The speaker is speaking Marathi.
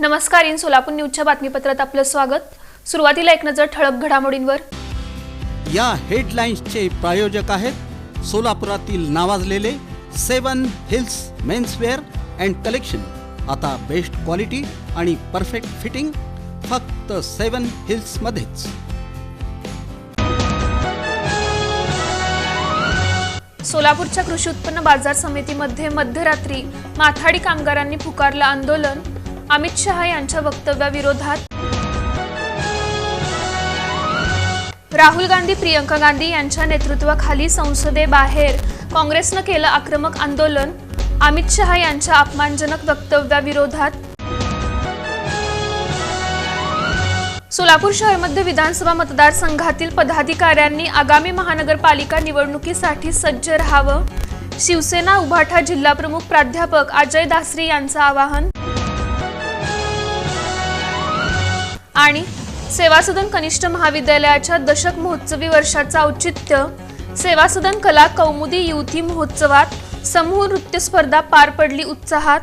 नमस्कार. इन सोलापूर न्यूजच्या बातमीपत्रात आपलं स्वागत. सुरुवातीला एक नजर ठळक घडामोडींवर. या हेडलाईन्सचे प्रायोजक आहेत सोलापुरातील नावाजलेले 7 हिल्स मेन्सवेअर अँड कलेक्शन. आता बेस्ट क्वालिटी आणि परफेक्ट फिटिंग फक्त 7 हिल्स मध्येच. सोलापूरच्या कृषी उत्पन्न बाजार समितीमध्ये मध्यरात्री माथाडी कामगारांनी पुकारलं आंदोलन. अमित शहा यांच्या वक्तव्याविरोधात. राहुल गांधी प्रियंका गांधी यांच्या नेतृत्वाखाली संसदेबाहेर काँग्रेसनं केलं आक्रमक आंदोलन. अमित शहा यांच्या अपमानजनक वक्तव्याविरोधात. सोलापूर शहरमध्ये विधानसभा मतदारसंघातील पदाधिकाऱ्यांनी आगामी महानगरपालिका निवडणुकीसाठी सज्ज राहावं. शिवसेना उभाटा जिल्हाप्रमुख प्राध्यापक अजय दासरी यांचं आवाहन. आणि सेवा सदन कनिष्ठ महाविद्यालयाच्या दशक महोत्सवी वर्षाचं औचित्य. सेवा सदन कला कौमुदी युवती महोत्सवात समूह नृत्य स्पर्धा पार पडली उत्साहात.